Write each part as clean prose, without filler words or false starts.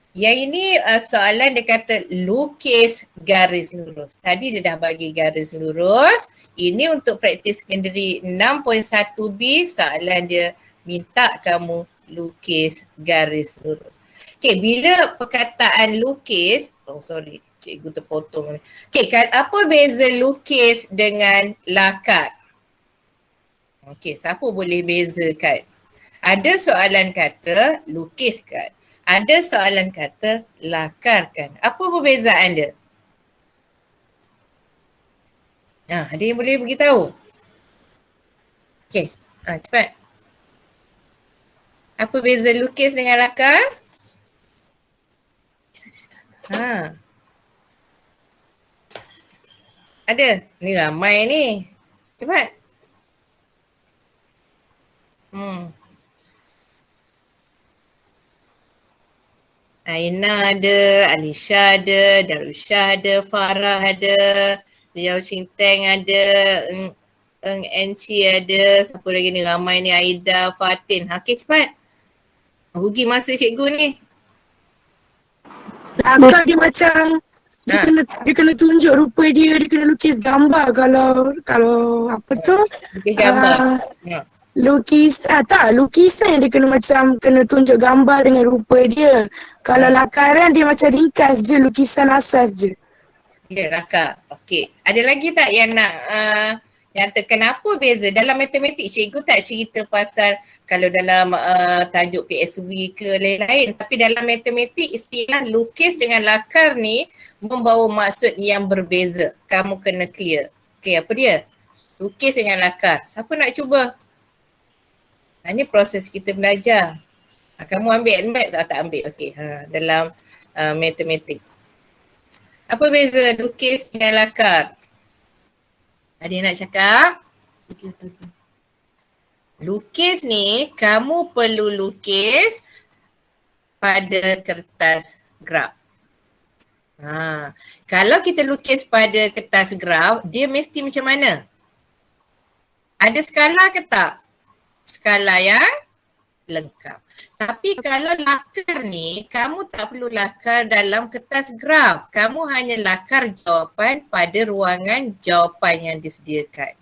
Yang ini soalan dia kata lukis garis lurus. Tadi dia dah bagi garis lurus. Ini untuk praktis secondary 6.1B, soalan dia minta kamu lukis garis lurus. Okay, bila perkataan lukis, cikgu terpotong ni. Okay, apa beza lukis dengan lakar? Okay, siapa boleh bezakan? Ada soalan kata lukiskan. Ada soalan kata lakarkan. Apa perbezaan dia? Ada yang boleh beritahu? Okey, cepat. Apa beza lukis dengan lakar? Ha. Ada? Ni ramai ni. Cepat. Aina ada, Alisha ada, Darusha ada, Farah ada, Liao Shinteng ada, Eng Enci ada, siapa lagi ni ramai ni, Aida, Fatin. Okey, cepat. Rugi masa cikgu ni. Lakar dia macam dia kena tunjuk rupa dia kena lukis gambar kalau apa tu? Lukis gambar. Lukisan dia kena macam kena tunjuk gambar dengan rupa dia. Kalau lakaran dia macam ringkas je, lukisan asas je. Ya, lakar. Okey. Ada lagi tak yang nak yang kenapa beza? Dalam matematik cikgu tak cerita pasal kalau dalam tajuk PSW ke lain-lain, tapi dalam matematik istilah lukis dengan lakar ni membawa maksud yang berbeza. Kamu kena clear. Okey, apa dia? Lukis dengan lakar. Siapa nak cuba? Ini proses kita belajar. Kamu ambil math tak ambil? Okey, dalam matematik. Apa beza lukis dengan lakar? Ada yang nak cakap? Lukis ni kamu perlu lukis pada kertas graf. Kalau kita lukis pada kertas graf, dia mesti macam mana? Ada skala ke tak? Skala yang lengkap. Tapi kalau lakar ni, kamu tak perlu lakar dalam kertas graf. Kamu hanya lakar jawapan pada ruangan jawapan yang disediakan.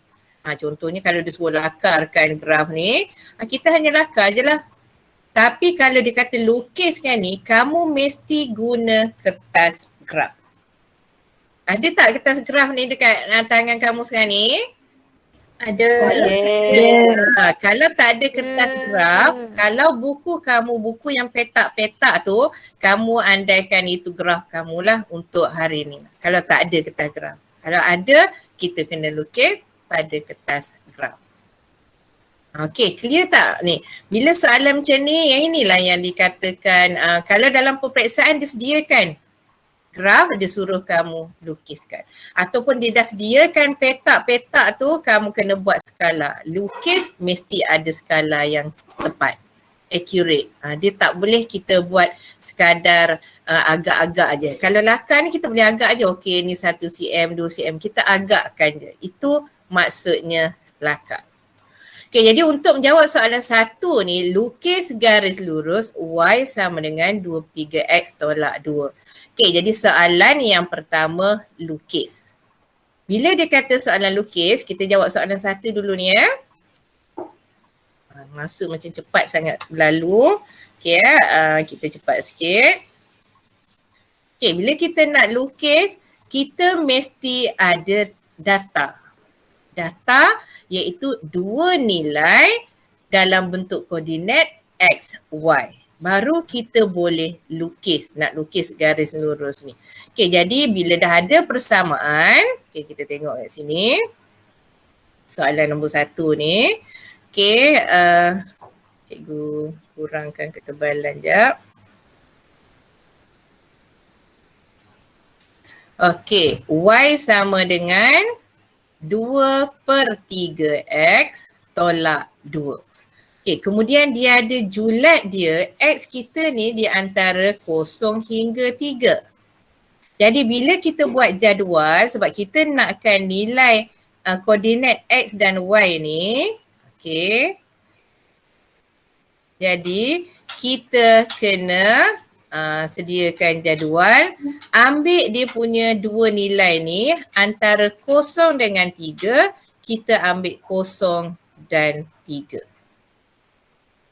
Contohnya kalau dia suruh lakarkan graf ni, kita hanya lakar je lah. Tapi kalau dia kata lukiskan ni, kamu mesti guna kertas graf. Ada tak kertas graf ni dekat tangan kamu sekarang ni? Ada. Kalau tak ada kertas graf, kalau buku kamu, buku yang petak-petak tu, kamu andaikan itu graf kamulah untuk hari ni. Kalau tak ada kertas graf. Kalau ada, kita kena lukis pada kertas graf. Okey, clear tak ni? Bila soalan macam ni, yang inilah yang dikatakan kalau dalam peperiksaan disediakan graf, dia suruh kamu lukiskan. Ataupun dia dah sediakan petak-petak tu, kamu kena buat skala. Lukis mesti ada skala yang tepat, accurate. Dia tak boleh kita buat sekadar agak-agak je. Kalau lakar ni kita boleh agak je, okey ni 1 cm, 2 cm, kita agakkan je. Itu maksudnya lakar. Okay, jadi untuk menjawab soalan 1 ni, lukis garis lurus Y sama dengan 23X tolak 2. Okay, jadi soalan yang pertama lukis. Bila dia kata soalan lukis, kita jawab soalan 1 dulu ni ya. Masa macam cepat sangat berlalu. Okay, kita cepat sikit. Okay, bila kita nak lukis, kita mesti ada data. Data iaitu 2 nilai dalam bentuk koordinat X, Y. Baru kita boleh lukis, nak lukis garis lurus ni. Okay, jadi bila dah ada persamaan, okay, kita tengok kat sini. Soalan nombor 1 ni. Okay, cikgu kurangkan ketebalan jap. Okay, Y sama dengan 2/3X tolak 2. Okay, kemudian dia ada julat dia, X kita ni di antara 0 hingga 3. Jadi bila kita buat jadual, sebab kita nakkan nilai koordinat X dan Y ni, okay. Jadi kita kena sediakan jadual, ambil dia punya dua nilai ni antara 0 dengan 3, kita ambil 0 dan 3.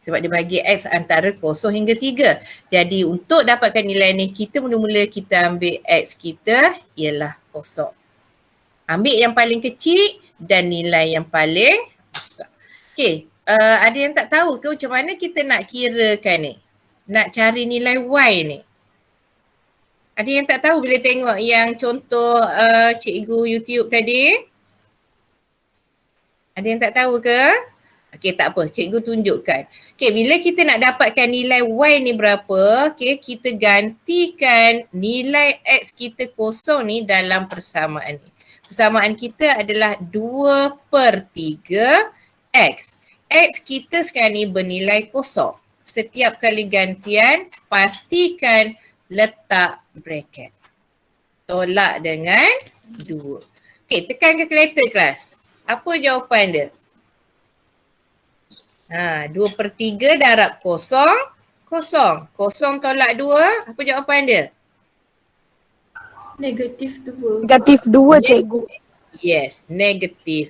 Sebab dia bagi X antara 0 hingga 3. Jadi untuk dapatkan nilai ni, kita mula-mula kita ambil X kita ialah 0. Ambil yang paling kecil dan nilai yang paling besar. Okey, ada yang tak tahu ke macam mana kita nak kirakan ni? Nak cari nilai Y ni. Ada yang tak tahu bila tengok yang contoh cikgu YouTube tadi? Ada yang tak tahu ke? Okey, tak apa. Cikgu tunjukkan. Okey, bila kita nak dapatkan nilai Y ni berapa, okey, kita gantikan nilai X kita 0 ni dalam persamaan ni. Persamaan kita adalah 2/3 X. X kita sekarang ni bernilai 0. Setiap kali gantian, pastikan letak bracket. Tolak dengan 2. Okey, tekan calculator kelas. Apa jawapan dia? 2/3 darab 0, 0. 0 tolak 2, apa jawapan dia? -2. -2 cikgu. Yes, -2.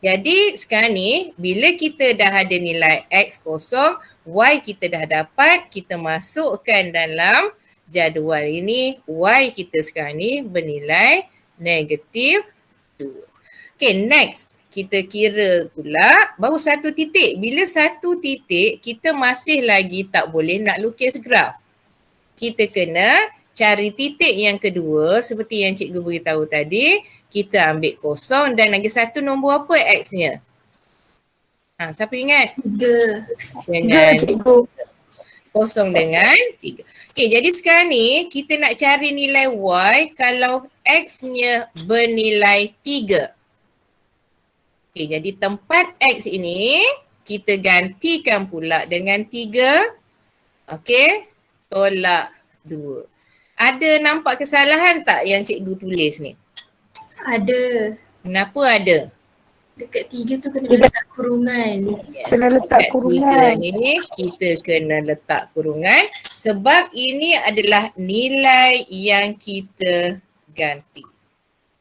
Jadi sekarang ni, bila kita dah ada nilai X 0, Y kita dah dapat, kita masukkan dalam jadual ini, Y kita sekarang ni bernilai -2. Okay, next. Kita kira pula baru 1 titik. Bila 1 titik, kita masih lagi tak boleh nak lukis graf. Kita kena cari titik yang kedua seperti yang cikgu beritahu tadi. Kita ambil 0 dan lagi satu nombor apa X-nya? Siapa ingat? 3. Dengan cikgu. 0 dengan 3. Okay, jadi sekarang ni kita nak cari nilai Y kalau X-nya bernilai 3. Okay, jadi tempat X ini kita gantikan pula dengan 3. Okay, tolak 2. Ada nampak kesalahan tak yang cikgu tulis ni? Ada. Kenapa ada? Dekat 3 tu kena letak kurungan. Kena letak Kat kurungan. 3 ni kita kena letak kurungan sebab ini adalah nilai yang kita ganti.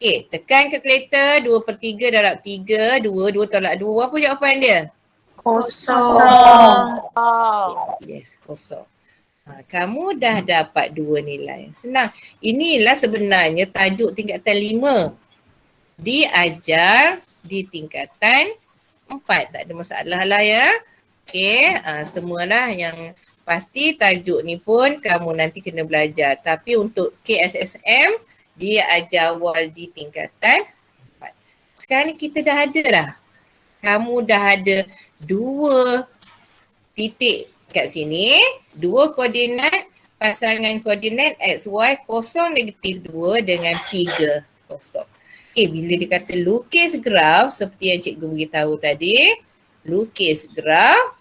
Okay, tekan calculator 2/3 darab 3, 2 tolak 2. Apa jawapan dia? 0. Yes, 0. Kamu dah dapat 2 nilai. Senang. Inilah sebenarnya tajuk tingkatan 5. Diajar di tingkatan 4. Tak ada masalah lah ya. Okay, semualah yang pasti tajuk ni pun kamu nanti kena belajar. Tapi untuk KSSM, dia ajar awal di tingkatan 4. Sekarang ni kita dah ada dah. Kamu dah ada 2 titik kat sini. 2 koordinat, pasangan koordinat XY 0, -2 dengan 3, 0. Okay, bila dia kata lukis graf seperti yang cikgu beritahu tadi. Lukis graf,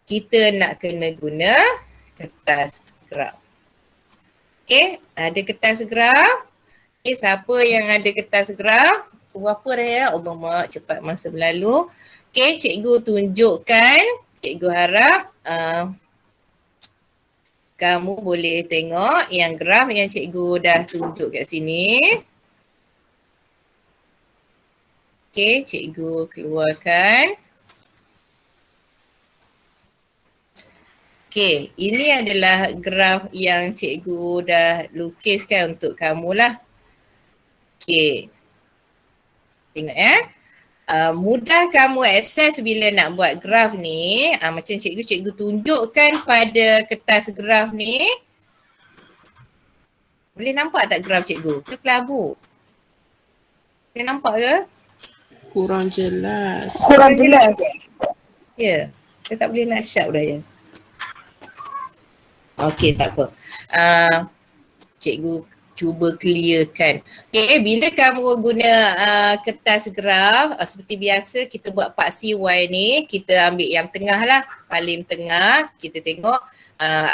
kita nak kena guna kertas graf. Okay, ada kertas graf. Okay, siapa yang ada kertas graf? Berapa dah ya? Allah mak, cepat masa berlalu. Okay, cikgu tunjukkan. Cikgu harap kamu boleh tengok yang graf yang cikgu dah tunjuk kat sini. Okay, cikgu keluarkan. Okay, ini adalah graf yang cikgu dah lukiskan untuk kamu lah. Okay. Tengok ya. Mudah kamu akses bila nak buat graf ni. Macam cikgu tunjukkan pada kertas graf ni. Boleh nampak tak graf cikgu? Ke kelabu? Boleh nampak ke? Kurang jelas. Kurang jelas. Ya. Saya tak boleh nak sharp dah ya. Okey, tak apa. Cikgu cuba clearkan. Okay, bila kamu guna kertas graf, seperti biasa kita buat paksi Y ni, kita ambil yang tengah lah, paling tengah. Kita tengok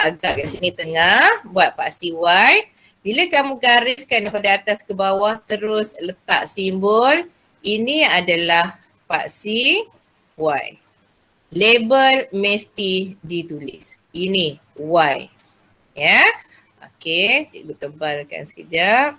agak kat sini tengah, buat paksi Y. Bila kamu gariskan daripada atas ke bawah, terus letak simbol, ini adalah paksi Y. Label mesti ditulis. Ini Y. Ya. Okey, cikgu tebalkan sekejap.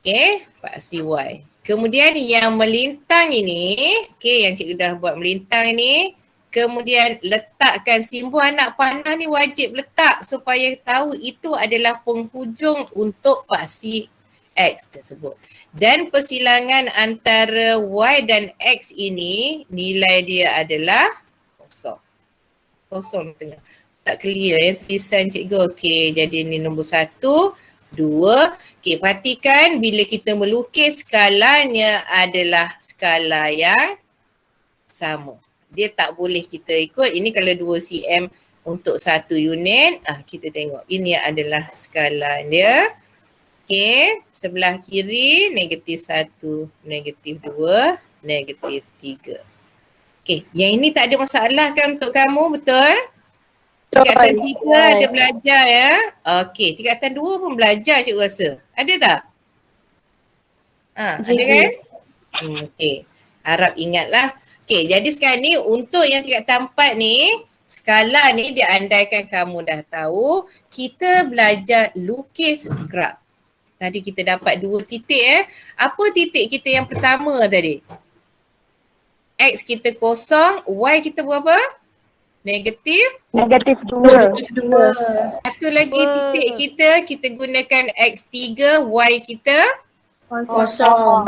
Okey, paksi Y. Kemudian yang melintang ini, okey, yang cikgu dah buat melintang ini, kemudian letakkan simbol anak panah ni wajib letak supaya tahu itu adalah penghujung untuk paksi X tersebut. Dan persilangan antara Y dan X ini, nilai dia adalah kosong. Kosong tengah. Tak clear ya tulisan cikgu. Okey, jadi ni nombor 1, 2. Okey, perhatikan bila kita melukis skalanya adalah skala yang sama. Dia tak boleh kita ikut. Ini kalau 2 cm untuk 1 unit. Kita tengok. Ini adalah skala dia. Okey, sebelah kiri negatif 1, negatif 2, negatif 3. Okey, yang ini tak ada masalah kan untuk kamu, betul? Tingkatan 3 ada belajar ya. Okey, tingkatan 2 pun belajar cikgu rasa. Ada tak? Ada kan? Okey, harap ingatlah. Okey, jadi sekarang ni untuk yang tingkatan 4 ni, skala ni dia andaikan kamu dah tahu, kita belajar lukis graf. Tadi kita dapat 2 titik Apa titik kita yang pertama tadi? X kita kosong, Y kita berapa? Negatif Negatif 2. Satu lagi titik kita gunakan X3, Y kita Kosong.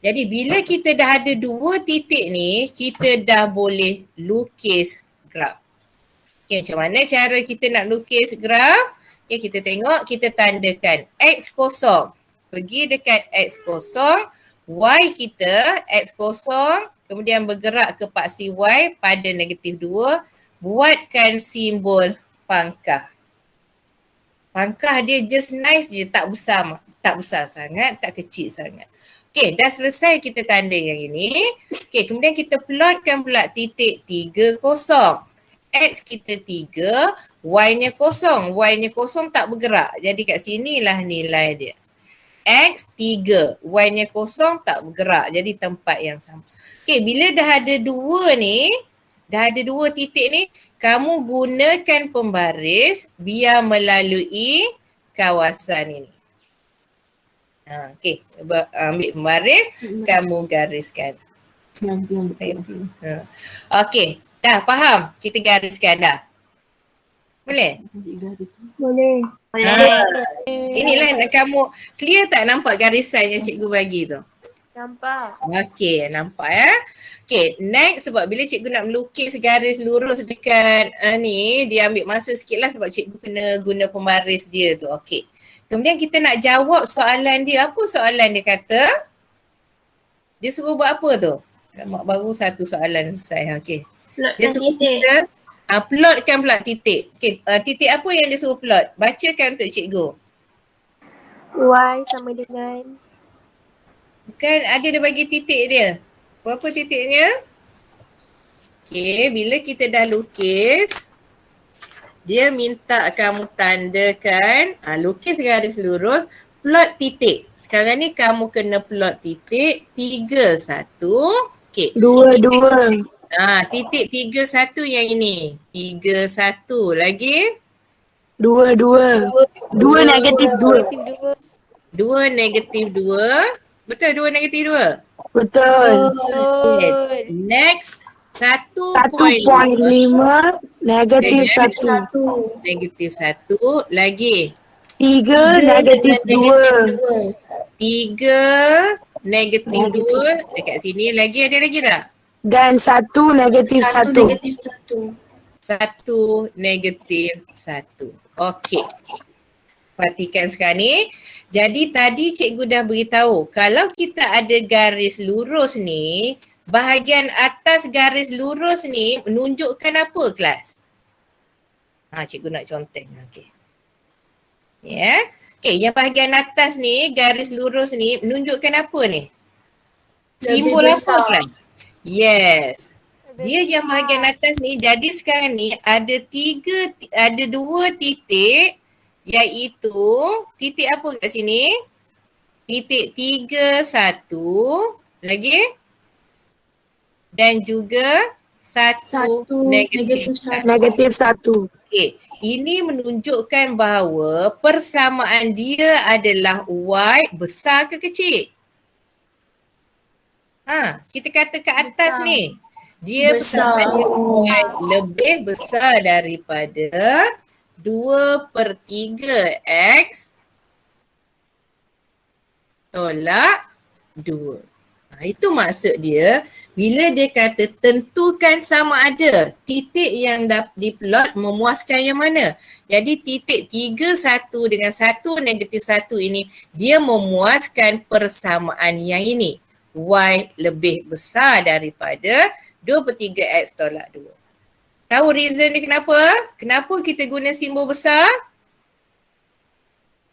Jadi bila kita dah ada 2 titik ni, kita dah boleh lukis graf. Okay, macam mana cara kita nak lukis graf? Okay, kita tengok, kita tandakan X kosong. Pergi dekat X kosong, Y kita X kosong, kemudian bergerak ke paksi Y pada negatif 2, buatkan simbol pangkah. Pangkah dia just nice je, tak besar sangat, tak kecil sangat. Okey, dah selesai kita tanda yang ini. Okey, kemudian kita plotkan pula titik 3, kosong. X kita 3, Y-nya kosong. Y-nya kosong tak bergerak. Jadi kat sinilah nilai dia. X 3, Y-nya kosong tak bergerak. Jadi tempat yang sama. Okey, bila dah ada 2 ni, dah ada 2 titik ni, kamu gunakan pembaris biar melalui kawasan ini. Okey, ambil pembaris, kamu gariskan. Okey, dah faham? Kita gariskan dah. Boleh? Boleh. Inilah nak kamu clear tak nampak garisan yang cikgu bagi tu? Nampak. Okey, nampak ya. Okey, next sebab bila cikgu nak melukis garis lurus dekat ni, dia ambil masa sikit lah sebab cikgu kena guna pembaris dia tu. Okey. Kemudian kita nak jawab soalan dia. Apa soalan dia kata? Dia suruh buat apa tu? Baru satu soalan selesai. Okey. Dia suruh kita plotkan pula titik. Okey, titik apa yang dia suruh plot? Bacakan untuk cikgu. Y sama dengan Kan ada dia bagi titik dia. Berapa titiknya? Okey, bila kita dah lukis, dia minta kamu tandakan, lukis garis lurus, plot titik. Sekarang ni kamu kena plot titik 3, 1. Okey. 2, 2. Titik 3, 1 yang ini. 3, 1. Lagi? 2, 2. 2 negatif 2. 2 negatif 2. Betul 2 negatif 2? Betul. Okay. Next, 1.5 negatif 1. Negatif 1. Lagi? 3 negatif 2. 3 negatif 2. Dekat sini lagi ada lagi tak? Dan 1 negatif 1. 1 negatif 1. Okey. Perhatikan sekarang ni. Jadi tadi cikgu dah beritahu, kalau kita ada garis lurus ni, bahagian atas garis lurus ni menunjukkan apa kelas? Cikgu nak contoh. Okey. Ya. Okey, yang bahagian atas ni, garis lurus ni menunjukkan apa ni? Simbol apa kelas? Yes. Dia yang bahagian atas ni, jadi sekarang ni ada 2 titik, iaitu titik apa kat sini? Titik 3, 1. Lagi? Dan juga 1, negatif 1. Negatif 1. Okey, ini menunjukkan bahawa persamaan dia adalah Y besar ke kecil? Kita kata ke atas Besar. ni. Dia Besar. persamaan dia Y lebih besar daripada 2/3 X tolak 2. Itu maksud dia bila dia kata tentukan sama ada titik yang diplot memuaskan yang mana. Jadi titik 3, 1 dengan 1, negatif 1 ini dia memuaskan persamaan yang ini. Y lebih besar daripada 2/3 X tolak 2. Tahu reason ni kenapa? Kenapa kita guna simbol besar?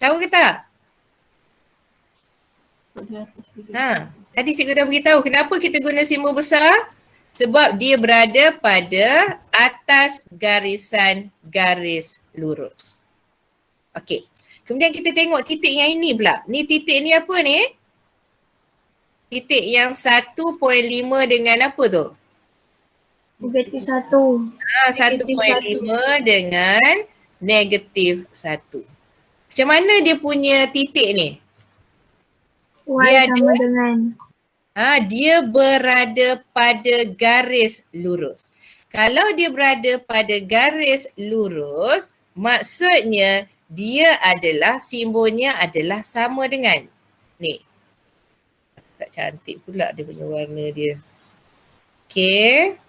Tahu ke tak? Tadi cikgu dah beritahu kenapa kita guna simbol besar? Sebab dia berada pada atas garisan garis lurus. Okey. Kemudian kita tengok titik yang ini pula. Ni titik ni apa ni? Titik yang 1.5 dengan apa tu? Negatif 1. 1.5 dengan negatif 1. Macam mana dia punya titik ni? Y Dia sama dengan dia berada pada garis lurus. Kalau dia berada pada garis lurus, maksudnya dia adalah simbolnya adalah sama dengan ni. Tak cantik pula dia punya warna dia. Okey.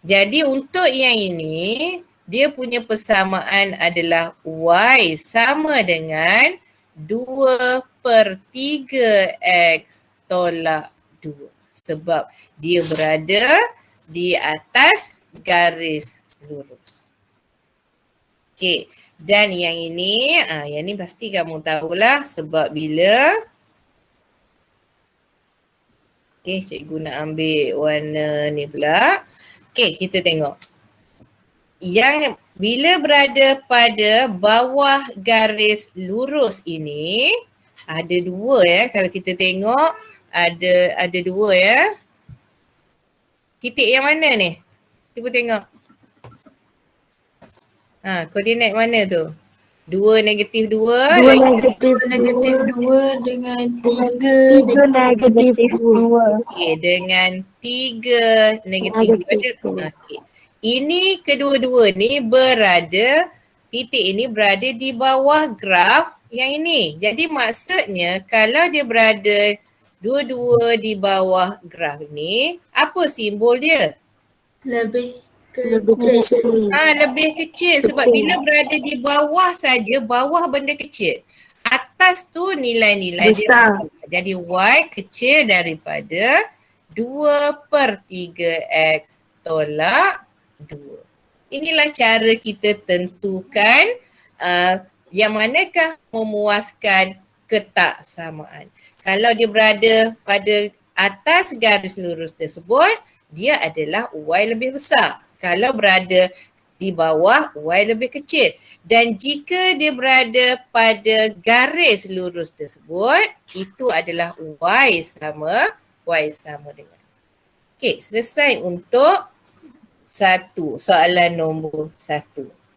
Jadi untuk yang ini, dia punya persamaan adalah Y sama dengan 2/3 X tolak 2. Sebab dia berada di atas garis lurus. Okey. Dan yang ini pasti kamu tahulah sebab bila cikgu nak ambil warna ni pula. Okey, kita tengok. Yang bila berada pada bawah garis lurus ini, ada dua ya. Kalau kita tengok, ada dua ya. Titik yang mana ni? Cuba tengok. Koordinat mana tu? 2 negatif 2. 2 negatif 2 dengan 3 negatif 2. Okey, dengan 3 negatif 2. Okey. Ini kedua-dua ni titik ini berada di bawah graf yang ini. Jadi maksudnya kalau dia berada dua-dua di bawah graf ni, apa simbol dia? lebih kecil. Lebih kecil sebab bila berada di bawah saja, bawah benda kecil. Atas tu nilai-nilai Besar. dia. Jadi Y kecil daripada 2/3 X tolak 2. Inilah cara kita tentukan yang manakah memuaskan ketaksamaan. Kalau dia berada pada atas garis lurus tersebut, dia adalah Y lebih besar. Kalau berada di bawah, Y lebih kecil. Dan jika dia berada pada garis lurus tersebut, itu adalah Y sama dengan. Okey, selesai untuk 1, soalan nombor 1.